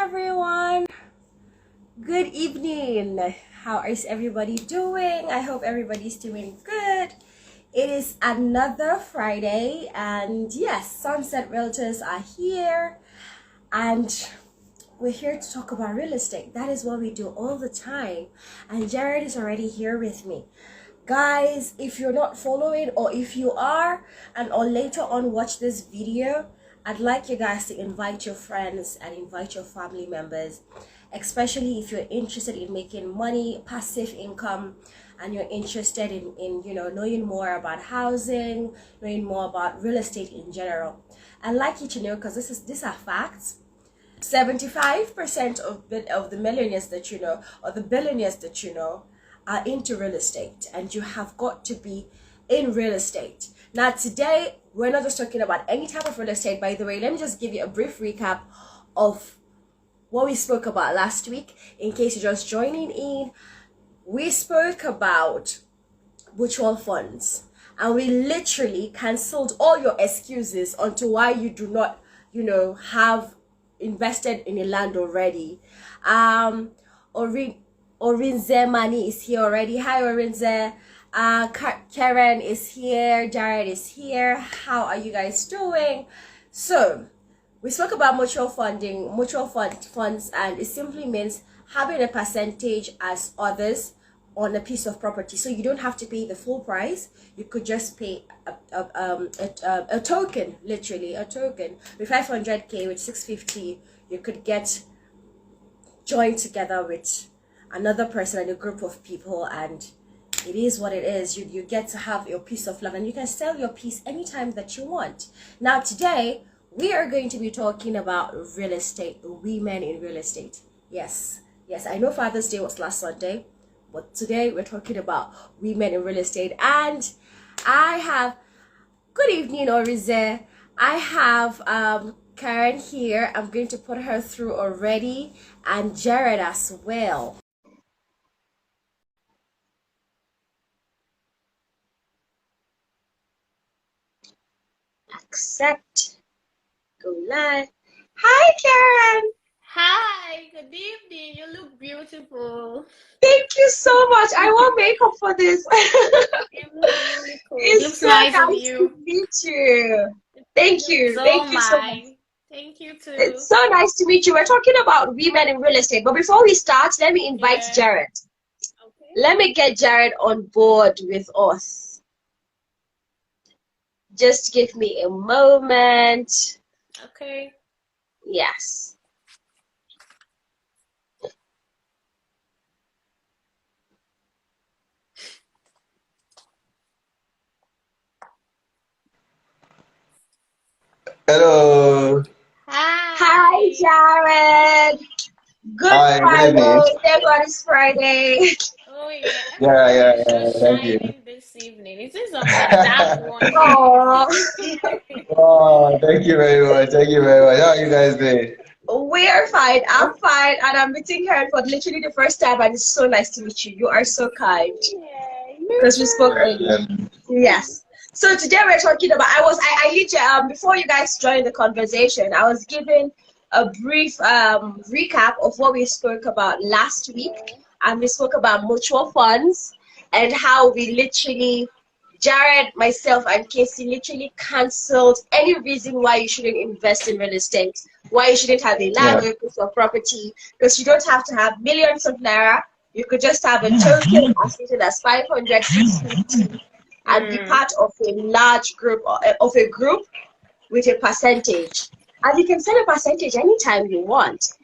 everyone. Good evening. How is everybody doing? I hope everybody's doing good. It is another Friday, and yes, Sunset Realtors are here, and we're here to talk about real estate. That is what we do all the time. And Jared is already here with me. Guys, if you're not following, or if you are and or later on watch this video, I'd like you guys to invite your friends and invite your family members, especially if you're interested in making money, passive income, and you're interested in knowing more about housing, knowing more about real estate in general. I'd like you to know, because these are facts. 75% of the millionaires that you know, or the billionaires that you know, are into real estate, and you have got to be in real estate. Now today we're not just talking about any type of real estate. By the way, let me just give you a brief recap of what we spoke about last week in case you're just joining in. We spoke about mutual funds, and we literally cancelled all your excuses onto why you do not have invested in a land already. Orinze Mani is here already. Hi Orinze. Karen is here. Jared is here. How are you guys doing? So we spoke about mutual funds, and it simply means having a percentage as others on a piece of property. So you don't have to pay the full price. You could just pay a token, literally a token. With 500k, with 650, you could get joined together with another person and a group of people, and it is what it is. You get to have your piece of land, and you can sell your piece anytime that you want. Now today we are going to be talking about real estate, women in real estate. Yes, I know Father's Day was last Sunday, but today we're talking about women in real estate. And I have, good evening Orize, I have Karen here. I'm going to put her through already, and Jared as well. Accept, go live. Hi Karen. Hi, good evening. You look beautiful. Thank you so much. I wore makeup for this. You look really cool. It's Looks so nice on nice to you. meet you. Thank you. So Thank you so much. mine. Thank you too. It's so nice to meet you. We're talking about women in real estate. But before we start, let me invite Yeah. Jared. Okay. Let me get Jared on board with us. Just give me a moment. Okay. Yes. Hello. Hi, Hi. Jared. Good Hi, good evening. Friday. Thank God it's Friday. Oh yeah, Yeah, everything yeah, is yeah. just Thank you. shining this evening. It is on the dark one Oh, here. Oh, thank you very much. Thank you very much. How are you guys doing? we're fine. I'm fine, and I'm meeting Karen for literally the first time, and it's so nice to meet you. You are so kind. Yeah, you Because we spoke earlier. Yes. So today we're talking about. I literally before you guys joined the conversation, I was giving a brief recap of what we spoke about last week, and we spoke about mutual funds and how we literally, Jared, myself, and Casey literally cancelled any reason why you shouldn't invest in real estate, why you shouldn't have a land Yeah. or a piece of property, because you don't have to have millions of naira. You could just have a token as little as 500, 650, and be Mm. part of a large group, of a group with a percentage. And you can set a percentage anytime you want.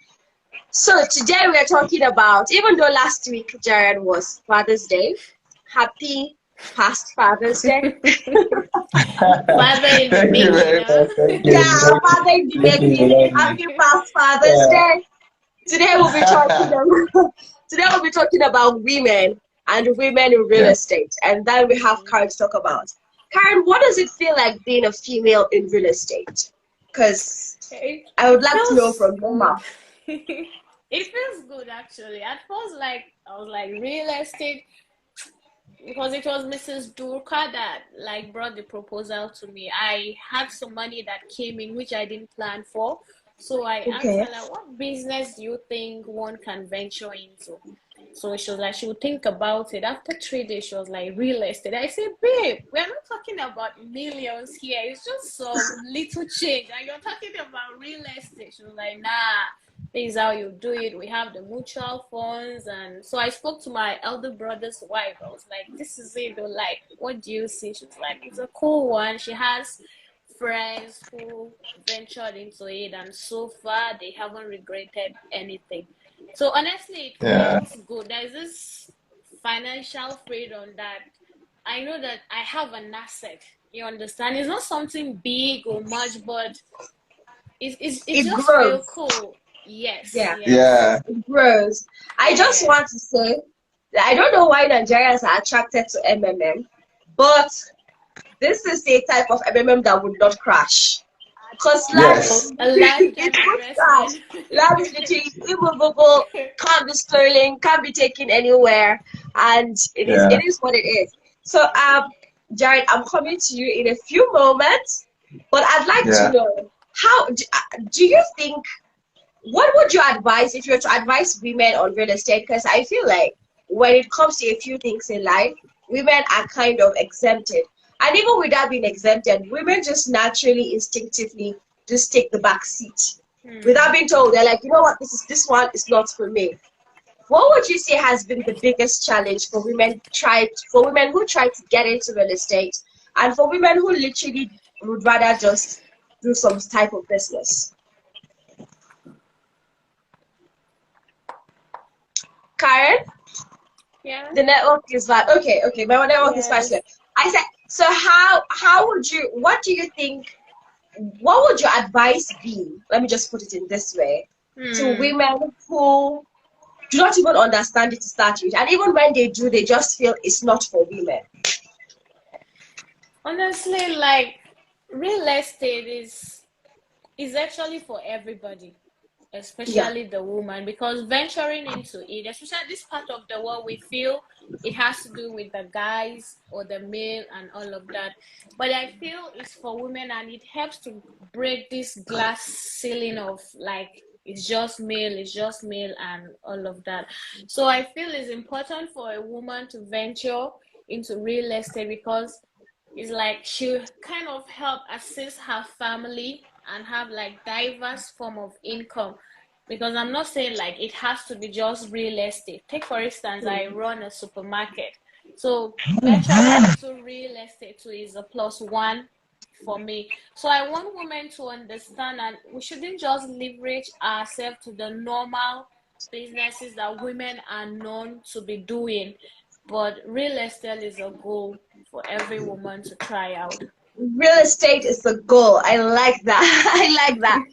So today we're talking about, even though last week, Jared, was Father's Day, happy past Father's Day. Father in the Thank you making, very huh? much. Thank Yeah, you. Thank you. Father in the Thank you. making. Thank you. Happy past Father's Yeah. Day. Today we'll be talking about, today we'll be talking about women and women in real Yeah. estate, and then we have Karen to talk about. Karen, what does it feel like being a female in real estate? Because I would It like to know feels from your good. mouth. It feels good actually. At first, like I was like real estate because it was Mrs. Durka that like brought the proposal to me. I had some money that came in which I didn't plan for. So I asked Okay. her like, what business do you think one can venture into? So she was like, she would think about it. After 3 days, she was like, real estate. I said, babe, we're not talking about millions here. It's just some little change. And you're talking about real estate. She was like, nah, this is how you do it. We have the mutual funds. And so I spoke to my elder brother's wife. I was like, this is it. Though. Like, what do you see? She was like, it's a cool one. She has friends who ventured into it, and so far they haven't regretted anything. So honestly, it Yeah. feels good. There's this financial freedom that I know that I have an asset. You understand? It's not something big or much, but it It just feel grows. cool. Yes, Yeah, yes, Yeah. it grows. I just yeah. want to say that I don't know why Nigerians are attracted to MMM, but this is a type of MMM that would not crash. Because No, Yes. life, a it lifetime won't crash. investment. Life is literally immovable, can't be stolen, can't be taken anywhere, and Yeah. it is what it is. So, Jared, I'm coming to you in a few moments, but I'd like to Yeah. know do you think what would you advise if you were to advise women on real estate? Because I feel like when it comes to a few things in life, women are kind of exempted. And even without being exempted, women just naturally, instinctively just take the back seat. Without Hmm. being told, they're like, you know what, this one is not for me. What would you say has been the biggest challenge for women who try to get into real estate and for women who literally would rather just do some type of business? Karen? Yeah. The network is bad. Okay, my network is fine. Yes. I said, so how would you what do you think what would your advice be? Let me just put it in this way to Hmm. women who do not even understand it to start with, and even when they do, they just feel it's not for women. Honestly, like real estate is actually for everybody, Yeah. especially the woman, because venturing into it, especially this part of the world, we feel it has to do with the guys or the male and all of that. But I feel it's for women, and it helps to break this glass ceiling of like it's just male, and all of that. So I feel it's important for a woman to venture into real estate because it's like she kind of help assist her family and have like diverse form of income, because I'm not saying like it has to be just real estate. Take for instance, I run a supermarket, so venturing into real estate too is a plus one for me. So I want women to understand, and we shouldn't just leverage ourselves to the normal businesses that women are known to be doing, but real estate is a goal for every woman to try out. Real estate is the goal. I like that. I like that.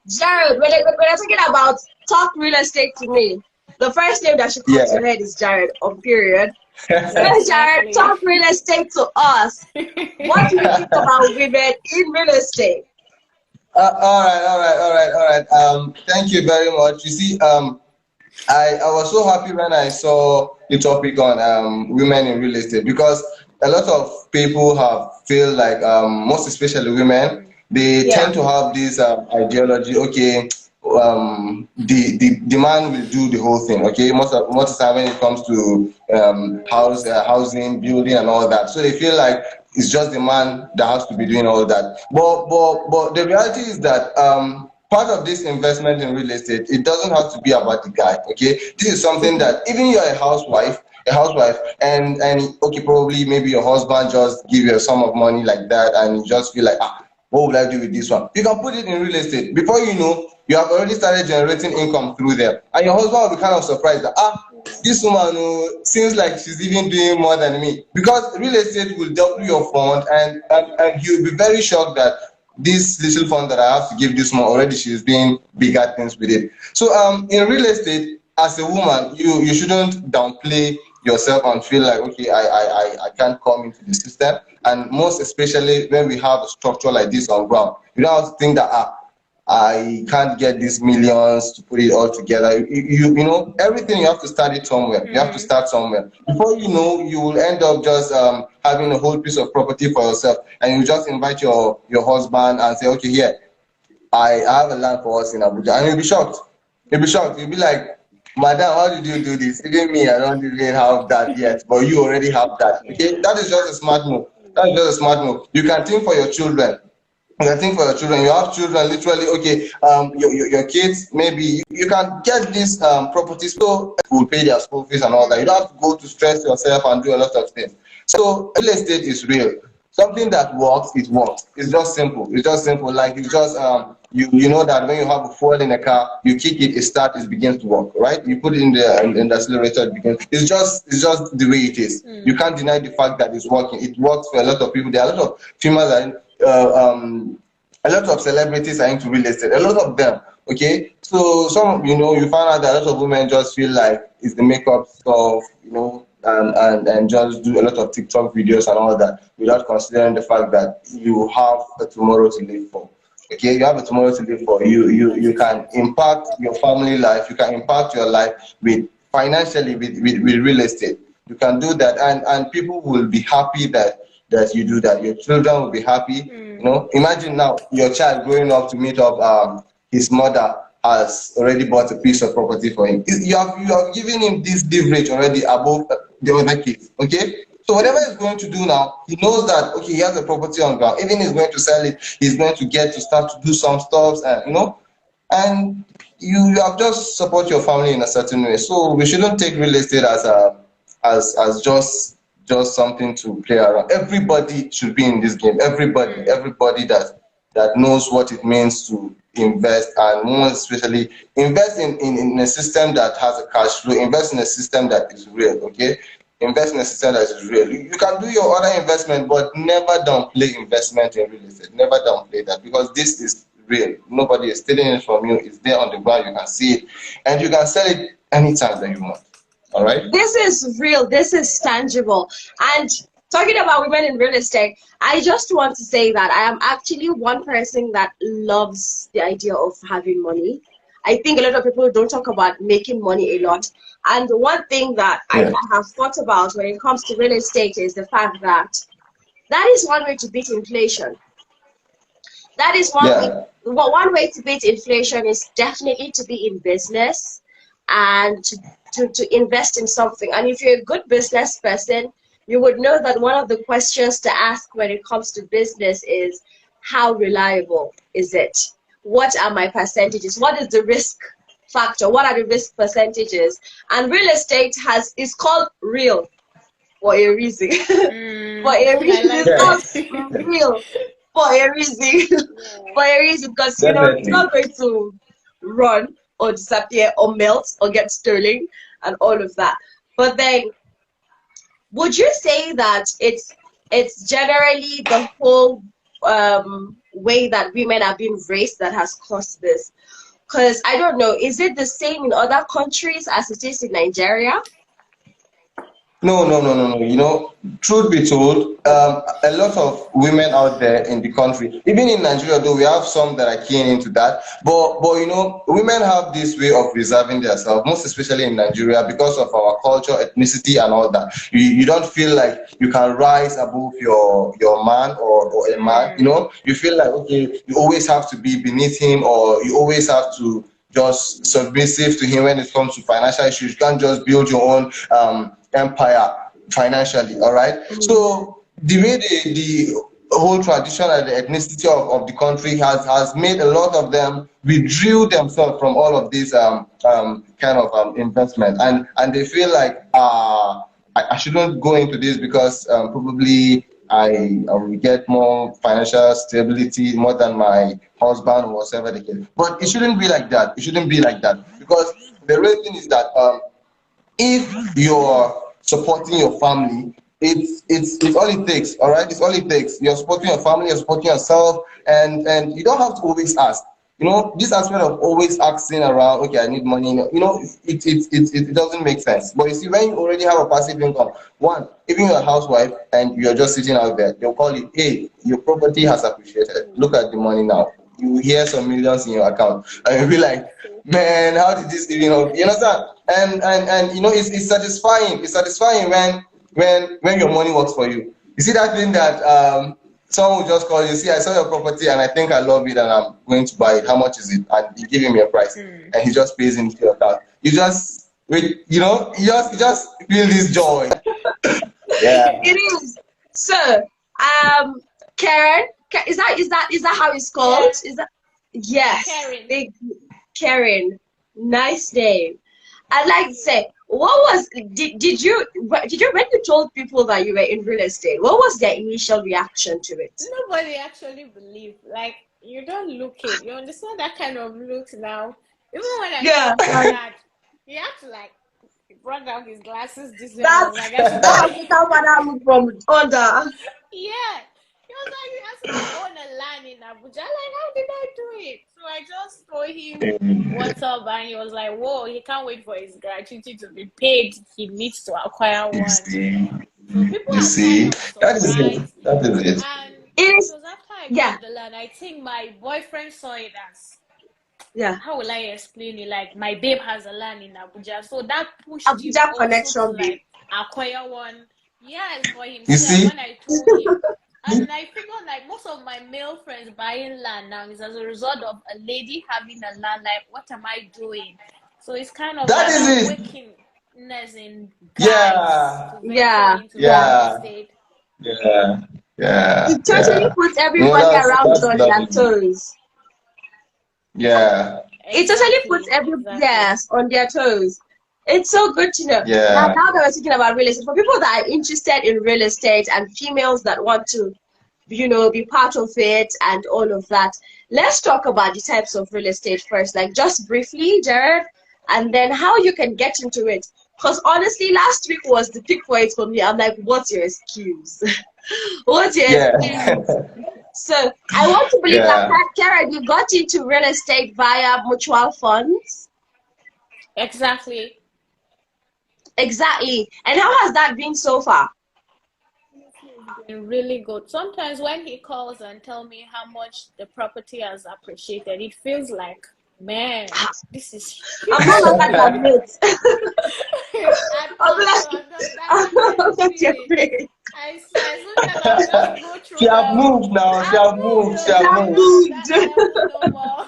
Jared, when you're talking about talk real estate to me, the first name that should come to Yeah. your head is Jared on period. So Jared, talk Exactly. real estate to us. What do you think about women in real estate? All right, all right, all right, all right. Thank you very much. You see, I was so happy when I saw the topic on women in real estate because a lot of people have feel like most especially women they Yeah. tend to have this ideology. Okay, the man will do the whole thing. Okay, most of the time when it comes to housing, building, and all that, so they feel like it's just the man that has to be doing all that. But the reality is that part of this investment in real estate, it doesn't have to be about the guy. Okay, this is something Mhm. that even you're a housewife, and okay, probably maybe your husband just give you a sum of money like that, and you just feel like what will I do with this one? You can put it in real estate. Before you know, you have already started generating income through there, and your husband will be kind of surprised that this woman seems like she's even doing more than me because real estate will double your fund, and you'll be very shocked that this little fund that I have to give this one already she's doing bigger things with it. So in real estate, as a woman, you shouldn't downplay yourself and feel like okay I can't come into the system, and most especially when we have a structure like this on ground, you don't have to think that I can't get these millions to put it all together. You know, everything you have to start it somewhere. You have to Hmm. start somewhere. Before you know, you will end up just having a whole piece of property for yourself, and you just invite your husband and say, okay, here, I have a land for us in Abuja, and you'll be shocked. You'll be shocked. You'll be like, Madam, how did you do this? Even me, I don't even have that yet, but you already have that. Okay, that is just a smart move. That is just a smart move. You can think for your children. You can think for your children. You have children, literally. Okay, your kids, maybe you can get this property, so will pay their school fees and all that. You don't have to go to stress yourself and do a lot of things. So real estate is real. Something that works, it works. It's just simple. It's just simple. Like you just you know that when you have a fuel in a car, you kick it, it starts, it begins to work, right? You put it in the accelerator, it begins. It's just the way it is. You can't deny the fact that it's working. It works for a lot of people. There are a lot of females that a lot of celebrities are into real estate. A lot of them. Okay, so some, you find out that a lot of women just feel like it's the makeup stuff, and just do a lot of TikTok videos and all that without considering the fact that you have a tomorrow to live for. Okay, you have a tomorrow to live for. You can impact your family life. You can impact your life with financially with real estate. You can do that, and people will be happy that you do that. Your children will be happy. Imagine now your child growing up to meet up his mother has already bought a piece of property for him. You have given him this leverage already above the other kids. Okay, so whatever he's going to do now, he knows that okay, he has a property on ground. Even he's going to sell it, he's going to get to start to do some stuff, and you have just support your family in a certain way. So we shouldn't take real estate as just something to play around. Everybody should be in this game. Everybody that knows what it means to invest, and more especially invest in a system that has a cash flow. Invest in a system that is real. Okay, invest in a system that is real. You can do your other investment, but never downplay investment in real estate. Never downplay that, because this is real. Nobody is stealing it from you. It's there on the ground. You can see it, and you can sell it anytime that you want. All right. This is real. This is tangible. And talking about women in real estate, I just want to say that I am actually one person that loves the idea of having money. I think a lot of people don't talk about making money a lot. And the one thing that I have thought about when it comes to real estate is the fact that that is one way to beat inflation. That is one way. Well, one way to beat inflation is definitely to be in business and to invest in something. And if you're a good business person, you would know that one of the questions to ask when it comes to business is, how reliable is it? What are my percentages? What is the risk factor? What are the risk percentages? And real estate is called real for a reason. For a reason. It's called real for a reason. For a reason, because it's not going to run or disappear or melt or get stolen and all of that. But then, would you say that it's generally the whole way that women are being raised that has caused this? Because I don't know, is it the same in other countries as it is in Nigeria? No. Truth be told, a lot of women out there in the country, even in Nigeria, though we have some that are keen into that, but women have this way of reserving themselves, most especially in Nigeria, because of our culture, ethnicity, and all that. You don't feel like you can rise above your man or a man. You feel like, okay, you always have to be beneath him, or you always have to just submissive to him when it comes to financial issues. You can't just build your own empire financially. All right. So the way the whole tradition and the ethnicity of the country has made a lot of them withdrew themselves from all of this kind of investment, and they feel like I shouldn't go into this because probably I will get more financial stability more than my husband or whatever the case. But it shouldn't be like that. It shouldn't be like that, because the real thing is that if you're supporting your family, it's all it takes. All right, it's all it takes. You're supporting your family, you're supporting yourself, and you don't have to always ask. This aspect of always asking around, okay, I need money, it doesn't make sense. But you see, when you already have a passive income, one, even you're a housewife and you're just sitting out there, they'll call you, hey, your property has appreciated. Look at the money now. You hear some millions in your account, and you'll be like, man, how did this even help? You understand? And it's satisfying. It's satisfying when your money works for you. You see that thing that Someone will just call you, see, I saw your property and I think I love it and I'm going to buy it. How much is it? And you give him your price, and he just pays into your account. You just, you know, you just feel this joy. Yeah. It is. So, Karen, is that how it's called? Yeah. Is that yes? Karen. Big Karen, nice name. I'd like to say, what was did you when you told people that you were in real estate? What was their initial reaction to it? Nobody actually believed. Like, you don't look it. You understand that kind of looks now. Even when I Yeah, told my dad, he had to like he brought down his glasses. This way, I was that's like, I should that's how I am from Honda. yeah. He was like, you have to own a land in Abuja. Like, how did I do it? So I just told him what's up, and he was like, whoa, he can't wait for his gratuity to be paid. He needs to acquire You one. see, So people you are see, kind of that is it. surprised. That is it. And It it is, was after I yeah, got the land, I think my boyfriend saw it as, yeah. how will I explain it? Like, my babe has a land in Abuja. So that pushed him Abuja also to connection, babe. like acquire one. Yes, for You himself see, when I told him. And I figured like most of my male friends buying land now is as a result of a lady having a land. Like, what am I doing? So it's kind of that an is it. awakeness in guys Yeah, to venture Yeah, into yeah. real yeah, estate. yeah, yeah, It totally yeah. puts You know, everybody around you that's on their lovely. toes. Yeah, It totally puts Exactly, exactly. yes on their toes. It's so good to know. Now yeah, that we're talking about real estate, for people that are interested in real estate and females that want to, be part of it and all of that, let's talk about the types of real estate first, like just briefly, Jared, and then how you can get into it. Because honestly, last week was the pick for it for me. I'm like, what's your excuse? What's your yeah, excuse? So I want to believe that yeah. Karen, you got into real estate via mutual funds. Exactly. Exactly. And how has that been so far? It's been really good. Sometimes when he calls and tell me how much the property has appreciated, it feels like, man, this is I'm no huge. longer their mate. At I'm all. So like, that's I'm not no the longer their feeling. mate. I swear, as soon as I'll just go She through have the moved now. She I've have moved, moved. She oh, have I'm I've not moved. on moved. that level no more.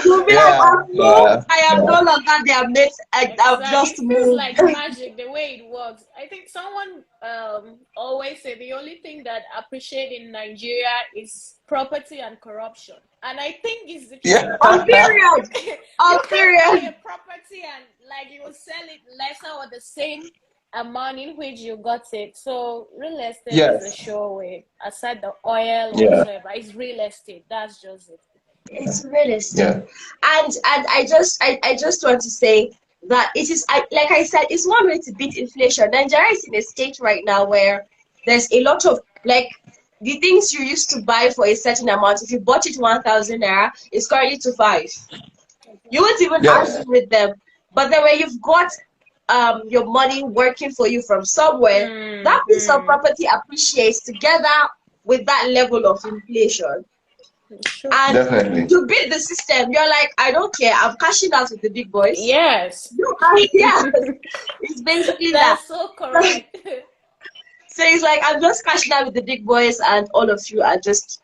You'll be like, Yeah, I've moved. yeah, I am no yeah, longer their mate. I've Exactly. just It feels moved. like magic the way it works. I think someone always say the only thing that appreciate in Nigeria is property and corruption. And I think it's the truth. On period. You On can buy period. a property and like you will sell it lesser or the same amount in which you got it. So real estate is a yes, sure way. Aside the oil yeah, whatsoever, it's real estate. That's just it. It's real estate. yeah, And I just want to say that it is like I said, it's one way to beat inflation. Nigeria is in a state right now where there's a lot of like the things you used to buy for a certain amount, if you bought it 1,000 naira, it's currently to five. You won't even argue yes, with them. But then when you've got your money working for you from somewhere, that piece of Mm-hmm. property appreciates together with that level of inflation. Sure. And definitely. to beat the system, you're like, I don't care. I'm cashing out with the big boys. Yes. Yeah, it's basically that. That's so correct. So it's like I'm just cashing out with the big boys, and all of you are just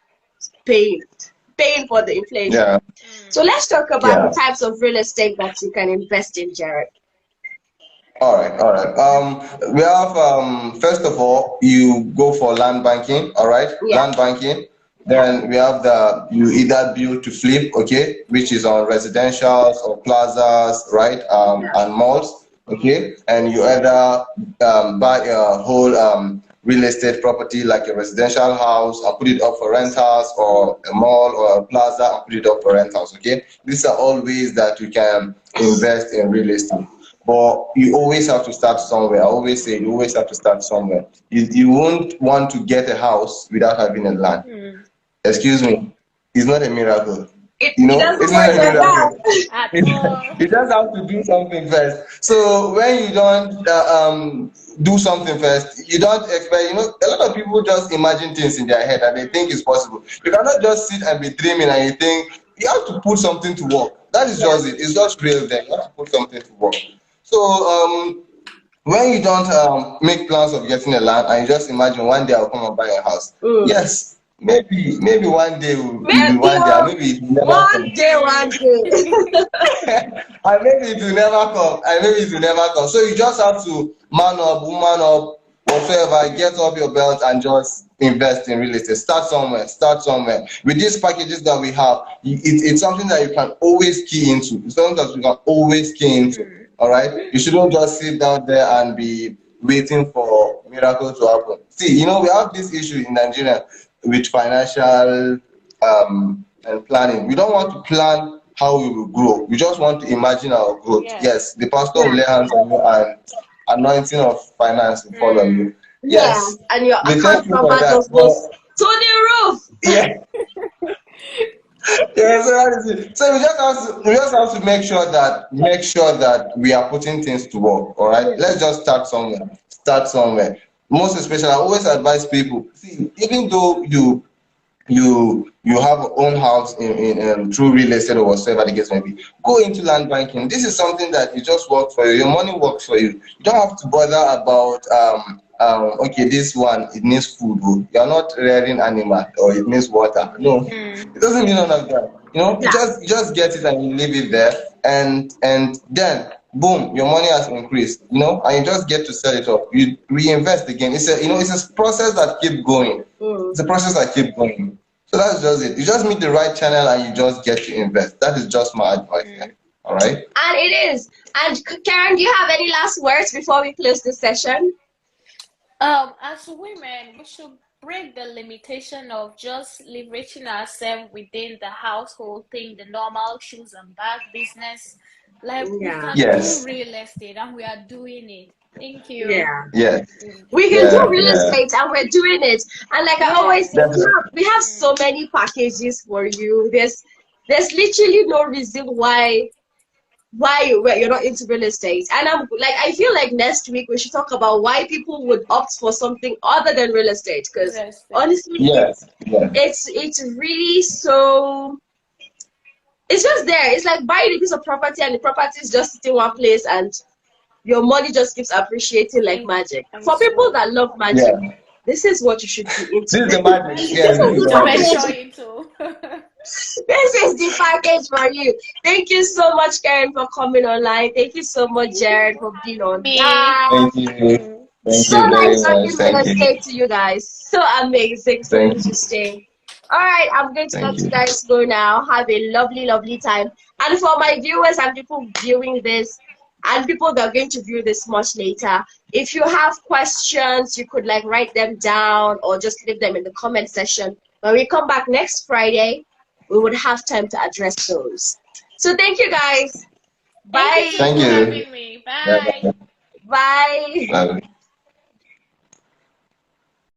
paying, paying for the inflation. Yeah, So let's talk about the yeah. types of real estate that you can invest in, Jared. All right, all right. We have first of all, you go for land banking. All right, Yeah, land banking. yeah. Then we have the you either build to flip, okay, which is on residentials or plazas, right, and malls, okay. And you either buy a whole real estate property like a residential house and put it up for rentals, or a mall or a plaza and put it up for rentals, okay. These are all ways that you can invest in real estate. But you always have to start somewhere. I always say you always have to start somewhere. You won't want to get a house without having a land. Hmm. Excuse me. It's not a miracle. It doesn't It's not work a like miracle. that. At all. You just have to do something first. So when you don't do something first, you don't expect. A lot of people just imagine things in their head and they think it's possible. You cannot just sit and be dreaming and you think you have to put something to work. That is Yeah, just it. It's just real. Then you have to put something to work. So when you don't make plans of getting a land and you just imagine one day I'll come and buy a house. Yes, maybe one day will be Maybe one day, and maybe it will never one come. day, one day. And maybe it will never come, and maybe it will never come. So you just have to man up, woman up, whatsoever, get off your belt and just invest in real estate. Start somewhere. Start somewhere. With these packages that we have, it's something that you can always key into. It's something that you can always key into. All right. You shouldn't just sit down there and be waiting for miracles to happen. See, we have this issue in Nigeria with financial and planning. We don't want to plan how we will grow. We just want to imagine our growth. Yeah. Yes, the pastor will lay hands on you and anointing of finance will follow you. Yes, Yeah, and your we account thank you for number that. just goes to the roof. Yeah, yeah. So that is it. So we just have to make sure that we are putting things to work. All right. Let's just start somewhere. Start somewhere. Most especially, I always advise people. See, even though you have your own house in through real estate or whatever the case may be, go into land banking. This is something that it just works for you. Your money works for you. You don't have to bother about okay, this one it needs food. Oh. You're not rearing animal or it needs water. No, it doesn't need none of that. You Yeah. just get it and you leave it there, and then boom, your money has increased. And you just get to sell it off. You reinvest again. It's a process that keep going. It's a process that keep going. So that's just it. You just meet the right channel and you just get to invest. That is just my advice. Yeah. All right. And it is. And Karen, do you have any last words before we close this session? As women, we should break the limitation of just leveraging ourselves within the household thing, the normal shoes and bag business. Like we Yeah. can Yes. do real estate and we are doing it. Thank you. Yeah. Yes. We can do Yeah. real Yeah. estate and we're doing it. And like I always say, Definitely. we have so many packages for you. There's literally no reason why you're not into real estate. And I feel like next week we should talk about why people would opt for something other than real estate. Because Real estate. honestly, Yes. Yeah. it's really so. It's just there. It's like buying a piece of property and the property is just sitting one place and your money just keeps appreciating like magic. For people that love magic, Yeah. this is what you should be This into. is the magic. Yeah. This This is is the the magic. Venture package. into. This is the package for you. Thank you so much, Karen, for coming online. Thank you so much, Jared, for being on. Me. Thank you. Thank So you very nice much. talking real Thank you. estate to you guys. So amazing, so Thank you. interesting. All right, I'm going to Thank let you you. guys go now. Have a lovely, lovely time. And for my viewers and people viewing this, and people that are going to view this much later, if you have questions, you could write them down or just leave them in the comment section. When we come back next Friday, we would have time to address those. So thank you guys. Thank you Bye. for Thank you. having me. Bye. Bye. Bye.